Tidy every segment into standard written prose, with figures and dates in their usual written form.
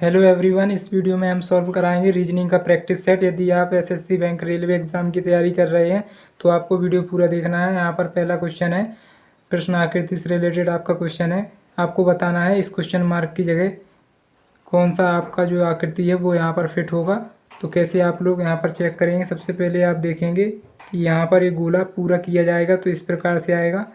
Hello everyone, इस video में हम सॉल्व कराएंगे रीजनिंग का प्रैक्टिस सेट। यदि आप एसएससी बैंक रेलवे एग्जाम की तैयारी कर रहे हैं तो आपको वीडियो पूरा देखना है। यहाँ पर पहला क्वेश्चन है, प्रश्न आकृति से रिलेटेड आपका क्वेश्चन है। आपको बताना है इस क्वेश्चन मार्क की जगह कौन सा आपका जो आकृति है वो यहाँ पर फिट होगा। तो कैसे आप लोग यहाँ पर चेक करेंगे, सबसे पहले आप देखेंगे कि यहाँ पर ये गोला पूरा किया जाएगा तो इस प्रकार से आएगा।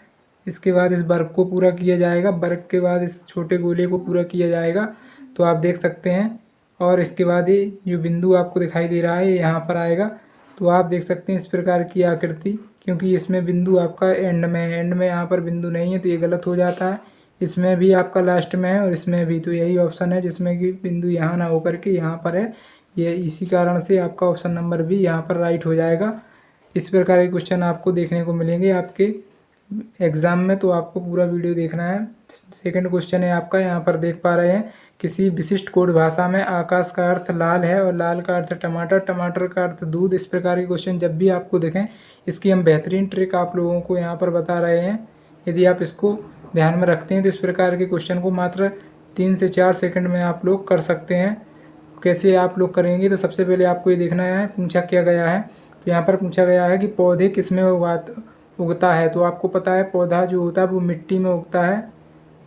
इसके बाद इस वर्ग को पूरा किया जाएगा, वर्ग के बाद इस छोटे गोले को पूरा किया जाएगा, तो आप देख सकते हैं। और इसके बाद ये जो बिंदु आपको दिखाई दे रहा है ये यहाँ पर आएगा, तो आप देख सकते हैं इस प्रकार की आकृति। क्योंकि इसमें बिंदु आपका एंड में है, एंड में यहाँ पर बिंदु नहीं है तो ये गलत हो जाता है। इसमें भी आपका लास्ट में है और इसमें भी, तो यही ऑप्शन है जिसमें कि बिंदु यहाँ ना होकर के यहाँ पर है। ये इसी कारण से आपका ऑप्शन नंबर बी यहाँ पर राइट हो जाएगा। इस प्रकार के क्वेश्चन आपको देखने को मिलेंगे आपके एग्ज़ाम में, तो आपको पूरा वीडियो देखना है। सेकंड क्वेश्चन है आपका, यहाँ पर देख पा रहे हैं, किसी विशिष्ट कोड भाषा में आकाश का अर्थ लाल है और लाल का अर्थ टमाटर, टमाटर का अर्थ दूध। इस प्रकार के क्वेश्चन जब भी आपको देखें, इसकी हम बेहतरीन ट्रिक आप लोगों को यहाँ पर बता रहे हैं। यदि आप इसको ध्यान में रखते हैं तो इस प्रकार के क्वेश्चन को मात्र 3 से 4 सेकंड में आप लोग कर सकते हैं। कैसे आप लोग करेंगे, तो सबसे पहले आपको ये देखना है पूछा क्या गया है। तो यहाँ पर पूछा गया है कि पौधे किस में उगता है। तो आपको पता है पौधा जो होता है वो मिट्टी में उगता है,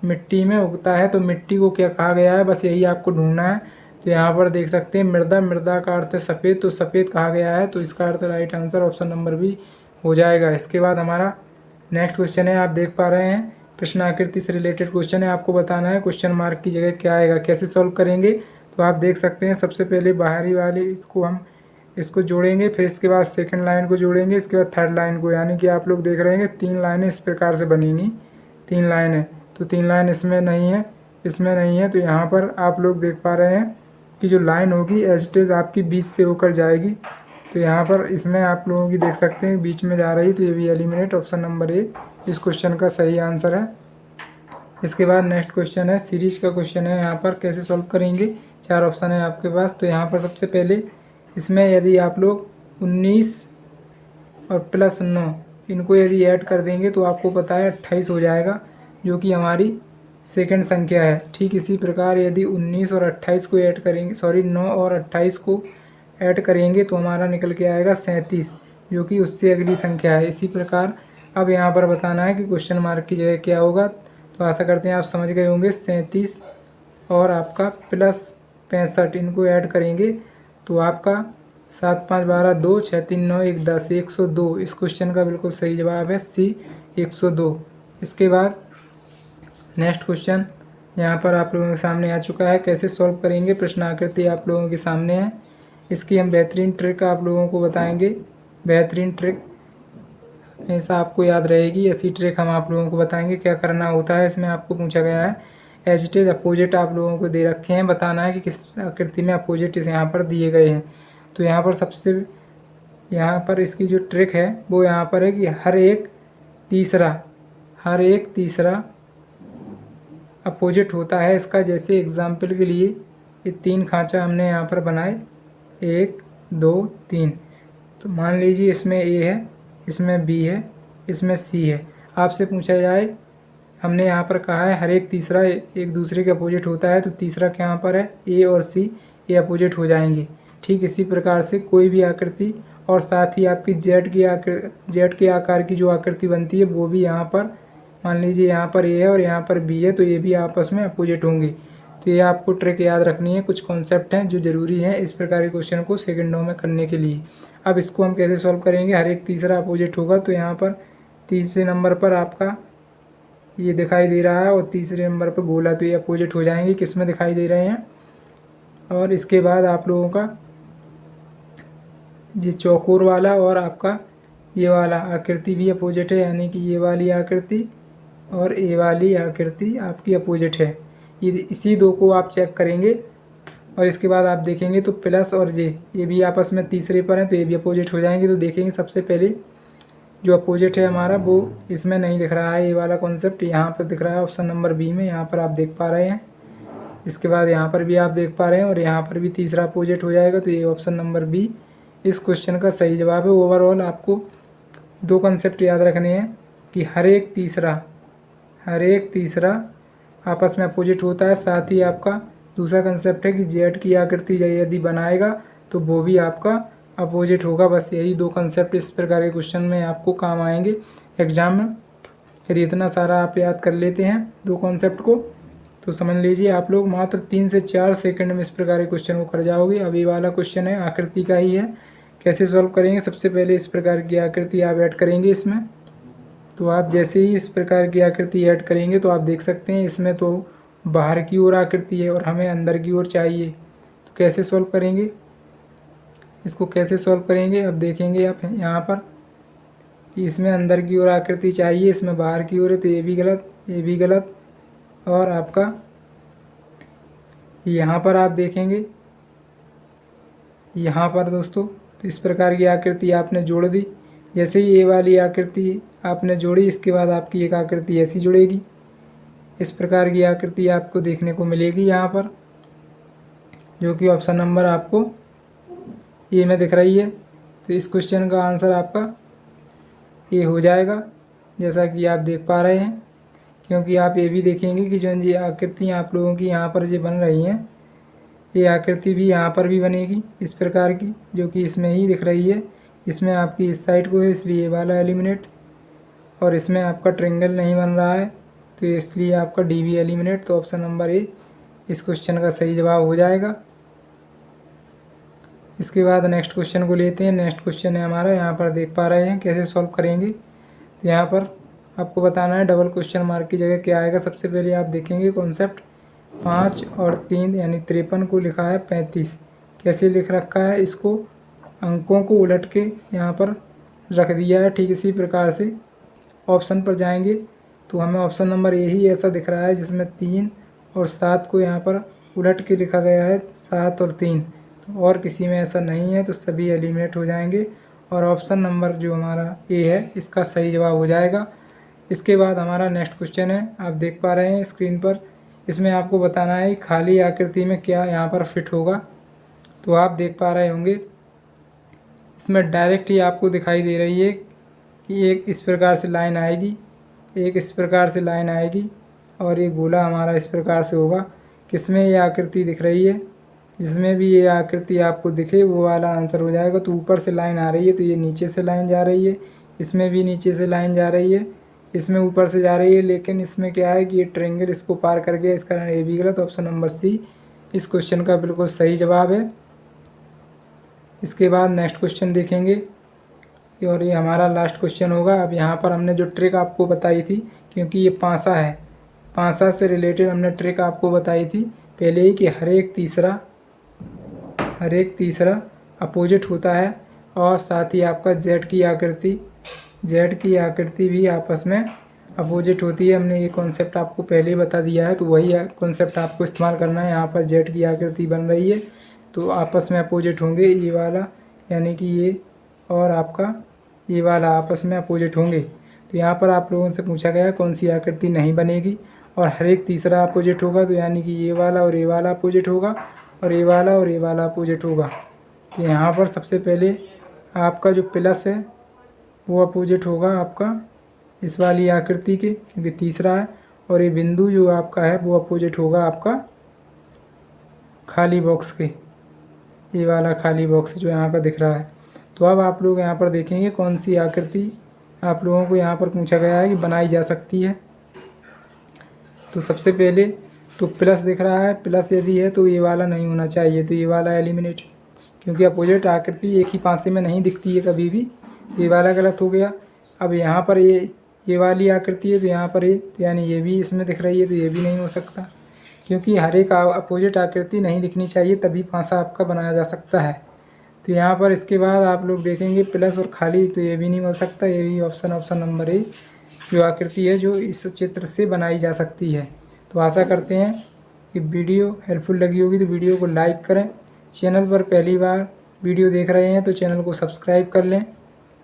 मिट्टी में उगता है। तो मिट्टी को क्या कहा गया है, बस यही आपको ढूंढना है। तो यहाँ पर देख सकते हैं मृदा, मृदा का अर्थ है सफ़ेद, तो सफ़ेद कहा गया है, तो इसका अर्थ right answer option number B हो जाएगा। इसके बाद हमारा नेक्स्ट क्वेश्चन है, आप देख पा रहे हैं प्रश्न आकृति से रिलेटेड क्वेश्चन है। आपको बताना है क्वेश्चन मार्क की जगह क्या आएगा, कैसे सॉल्व करेंगे। तो आप देख सकते हैं सबसे पहले बाहरी वाले इसको जोड़ेंगे, फिर इसके बाद सेकंड लाइन को जोड़ेंगे, इसके बाद थर्ड लाइन को। यानी कि आप लोग देख रहे हैं 3 लाइनें इस प्रकार से बनेंगी, 3 लाइनें। तो 3 लाइन इसमें नहीं है, इसमें नहीं है। तो यहाँ पर आप लोग देख पा रहे हैं कि जो लाइन होगी एज इट इज़ आपकी बीच से होकर जाएगी। तो यहाँ पर इसमें आप लोगों की देख सकते हैं बीच में जा रही, तो ये भी एलिमिनेट, ऑप्शन नंबर ए इस क्वेश्चन का सही आंसर है। इसके बाद नेक्स्ट क्वेश्चन है, सीरीज का क्वेश्चन है। यहाँ पर कैसे सॉल्व करेंगे, 4 ऑप्शन है आपके पास। तो यहाँ पर सबसे पहले इसमें यदि आप लोग 19 और प्लस 9 इनको यदि ऐड कर देंगे तो आपको पता है 28 हो जाएगा, जो कि हमारी सेकंड संख्या है। ठीक इसी प्रकार यदि 19 और 28 को ऐड करेंगे, 9 और 28 को ऐड करेंगे तो हमारा निकल के आएगा 37, जो कि उससे अगली संख्या है। इसी प्रकार अब यहाँ पर बताना है कि क्वेश्चन मार्क की जगह क्या होगा। तो आशा करते हैं आप समझ गए होंगे। 37 और आपका प्लस 65 इनको ऐड करेंगे तो आपका 7 5 12 2 6 3 9 1 10 102 इस क्वेश्चन का बिल्कुल सही जवाब है सी 102। इसके बाद नेक्स्ट क्वेश्चन यहाँ पर आप लोगों के सामने आ चुका है, कैसे सॉल्व करेंगे। प्रश्न आकृति आप लोगों के सामने है, इसकी हम बेहतरीन ट्रिक आप लोगों को बताएंगे। बेहतरीन ट्रिक ऐसा आपको याद रहेगी, ऐसी ट्रिक हम आप लोगों को बताएंगे। क्या करना होता है, इसमें आपको पूछा गया है एज इट इज अपोजिट आप लोगों को दे रखे हैं, बताना है कि किस आकृति में अपोजिट यहाँ पर दिए गए हैं। तो यहाँ पर सबसे यहाँ पर इसकी जो ट्रिक है वो यहाँ पर है कि हर एक तीसरा अपोजिट होता है इसका। जैसे एग्जाम्पल के लिए ये 3 खांचा हमने यहाँ पर बनाए, 1 2 3। तो मान लीजिए इसमें ए है, इसमें बी है, इसमें सी है। आपसे पूछा जाए, हमने यहाँ पर कहा है हर एक तीसरा एक दूसरे के अपोजिट होता है, तो तीसरा क्या यहाँ पर है, ए और सी, ये अपोजिट हो जाएंगे। ठीक इसी प्रकार से कोई भी आकृति और साथ ही आपकी जेड के आकार की जो आकृति बनती है वो भी यहाँ पर, मान लीजिए यहाँ पर ए है और यहाँ पर बी है, तो ये भी आपस में अपोजिट होंगे। तो ये आपको ट्रिक याद रखनी है, कुछ कॉन्सेप्ट हैं जो ज़रूरी हैं इस प्रकार के क्वेश्चन को सेकंडों में करने के लिए। अब इसको हम कैसे सॉल्व करेंगे, हर एक तीसरा अपोजिट होगा। तो यहाँ पर तीसरे नंबर पर आपका ये दिखाई दे रहा है और तीसरे नंबर पर गोला, तो ये अपोजिट हो जाएंगे, किस में दिखाई दे रहे हैं। और इसके बाद आप लोगों का ये चौकोर वाला और आपका ये वाला आकृति भी अपोजिट है, यानी कि ये वाली आकृति और ये वाली आकृति आपकी अपोजिट है। ये इसी 2 को आप चेक करेंगे और इसके बाद आप देखेंगे तो प्लस और ये भी आपस में तीसरे पर हैं, तो ये भी अपोजिट हो जाएंगे। तो देखेंगे सबसे पहले जो अपोजिट है हमारा वो इसमें नहीं दिख रहा है, ये वाला कॉन्सेप्ट यहाँ पर दिख रहा है ऑप्शन नंबर बी में, यहाँ पर आप देख पा रहे हैं। इसके बाद यहाँ पर भी आप देख पा रहे हैं और यहाँ पर भी तीसरा अपोजिट हो जाएगा, तो ये ऑप्शन नंबर बी इस क्वेश्चन का सही जवाब है। ओवरऑल आपको 2 कॉन्सेप्ट याद रखने हैं कि हर एक तीसरा आपस में अपोजिट होता है, साथ ही आपका दूसरा कंसेप्ट है कि जेड की आकृति यदि बनाएगा तो वो भी आपका अपोजिट होगा। बस यही दो कंसेप्ट इस प्रकार के क्वेश्चन में आपको काम आएंगे एग्जाम में। यदि इतना सारा आप याद कर लेते हैं दो कॉन्सेप्ट को तो समझ लीजिए आप लोग मात्र 3 से 4 सेकंड में इस प्रकार के क्वेश्चन को कर जाओगे। अब ये वाला क्वेश्चन है आकृति का ही है, कैसे सॉल्व करेंगे। सबसे पहले इस प्रकार की आकृति आप ऐड करेंगे इसमें। तो आप जैसे ही इस प्रकार की आकृति ऐड करेंगे तो आप देख सकते हैं इसमें तो बाहर की ओर आकृति है और हमें अंदर की ओर चाहिए। तो कैसे सॉल्व करेंगे इसको, कैसे सॉल्व करेंगे अब देखेंगे आप यहाँ पर। इसमें अंदर की ओर आकृति चाहिए, इसमें बाहर की ओर है, तो ये भी गलत, ये भी गलत। और आपका यहाँ पर आप देखेंगे यहाँ पर दोस्तों तो इस प्रकार की आकृति आपने जोड़ दी। जैसे ही ये वाली आकृति आपने जोड़ी इसके बाद आपकी एक आकृति ऐसी जुड़ेगी। इस प्रकार की आकृति आपको देखने को मिलेगी यहाँ पर, जो कि ऑप्शन नंबर आपको ए में दिख रही है। तो इस क्वेश्चन का आंसर आपका ए हो जाएगा, जैसा कि आप देख पा रहे हैं। क्योंकि आप ये भी देखेंगे कि जो ये आकृतियाँ आप लोगों की यहाँ पर जो बन रही हैं, ये आकृति भी यहाँ पर भी बनेगी इस प्रकार की, जो कि इसमें ही दिख रही है। इसमें आपकी इस साइड को है इसलिए ये वाला एलिमिनेट, और इसमें आपका ट्रायंगल नहीं बन रहा है तो इसलिए आपका डी भी एलिमिनेट। तो ऑप्शन नंबर ए इस क्वेश्चन का सही जवाब हो जाएगा। इसके बाद नेक्स्ट क्वेश्चन को लेते हैं। नेक्स्ट क्वेश्चन है हमारा, यहाँ पर देख पा रहे हैं कैसे सॉल्व करेंगे। तो यहाँ पर आपको बताना है डबल क्वेश्चन मार्क की जगह क्या आएगा। सबसे पहले आप देखेंगे कॉन्सेप्ट 5 और 3 यानी 53 को लिखा है 35। कैसे लिख रखा है, इसको अंकों को उलट के यहाँ पर रख दिया है। ठीक इसी प्रकार से ऑप्शन पर जाएंगे तो हमें ऑप्शन नंबर ए ही ऐसा दिख रहा है जिसमें 3 और 7 को यहाँ पर उलट के लिखा गया है 7 और 3। तो और किसी में ऐसा नहीं है तो सभी एलिमिनेट हो जाएंगे और ऑप्शन नंबर जो हमारा ए है इसका सही जवाब हो जाएगा। इसके बाद हमारा नेक्स्ट क्वेश्चन है, आप देख पा रहे हैं स्क्रीन पर। इसमें आपको बताना है खाली आकृति में क्या यहाँ पर फिट होगा। तो आप देख पा रहे होंगे इसमें डायरेक्ट ही आपको दिखाई दे रही है कि एक इस प्रकार से लाइन आएगी, एक इस प्रकार से लाइन आएगी और ये गोला हमारा इस प्रकार से होगा। किसमें ये आकृति दिख रही है, जिसमें भी ये आकृति आपको दिखे वो वाला आंसर हो जाएगा। तो ऊपर से लाइन आ रही है तो ये नीचे से लाइन जा रही है, इसमें भी नीचे से लाइन जा रही है, इसमें ऊपर से जा रही है। लेकिन इसमें क्या है कि ये ट्रायंगल इसको पार कर गया, इस कारण ये भी गलत। ऑप्शन नंबर सी इस क्वेश्चन का बिल्कुल सही जवाब है। इसके बाद नेक्स्ट क्वेश्चन देखेंगे और ये हमारा लास्ट क्वेश्चन होगा। अब यहाँ पर हमने जो ट्रिक आपको बताई थी, क्योंकि ये पासा है, पासा से रिलेटेड हमने ट्रिक आपको बताई थी पहले ही कि हर एक तीसरा अपोजिट होता है और साथ ही आपका जेड की आकृति भी आपस में अपोजिट होती है। हमने ये कॉन्सेप्ट आपको पहले ही बता दिया है तो वही कॉन्सेप्ट आपको इस्तेमाल करना है। यहाँ पर जेड की आकृति बन रही है तो आपस में अपोजिट होंगे, ये वाला यानी कि ये और आपका ये वाला आपस में अपोजिट होंगे। तो यहाँ पर आप लोगों से पूछा गया कौन सी आकृति नहीं बनेगी और हर एक तीसरा अपोजिट होगा, तो यानी कि ये वाला और ये वाला अपोजिट होगा और ये वाला और ये वाला अपोजिट होगा। तो यहाँ पर सबसे पहले आपका जो प्लस है वो अपोजिट होगा आपका इस वाली आकृति के, क्योंकि तीसरा है, और ये बिंदु जो आपका है वो अपोजिट होगा आपका खाली बॉक्स के, ये वाला खाली बॉक्स जो यहाँ पर दिख रहा है। तो अब आप लोग यहाँ पर देखेंगे कौन सी आकृति आप लोगों को यहाँ पर पूछा गया है कि बनाई जा सकती है। तो सबसे पहले तो प्लस दिख रहा है, प्लस यदि है तो ये वाला नहीं होना चाहिए, तो ये वाला एलिमिनेट, क्योंकि अपोजिट आकृति एक ही पासे में नहीं दिखती है कभी भी। ये वाला गलत हो गया। अब यहाँ पर ये वाली आकृति है तो यहाँ पर ये, तो यानी ये भी इसमें दिख रही है तो ये भी नहीं हो सकता, क्योंकि हर एक अपोजिट आकृति नहीं दिखनी चाहिए तभी पासा आपका बनाया जा सकता है। तो यहाँ पर इसके बाद आप लोग देखेंगे प्लस और खाली, तो ये भी नहीं हो सकता। ये भी ऑप्शन नंबर ए जो आकृति है जो इस चित्र से बनाई जा सकती है। तो आशा करते हैं कि वीडियो हेल्पफुल लगी होगी तो वीडियो को लाइक करें। चैनल पर पहली बार वीडियो देख रहे हैं तो चैनल को सब्सक्राइब कर लें।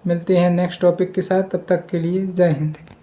मिलते हैं नेक्स्ट टॉपिक के साथ, तब तक के लिए जय हिंद।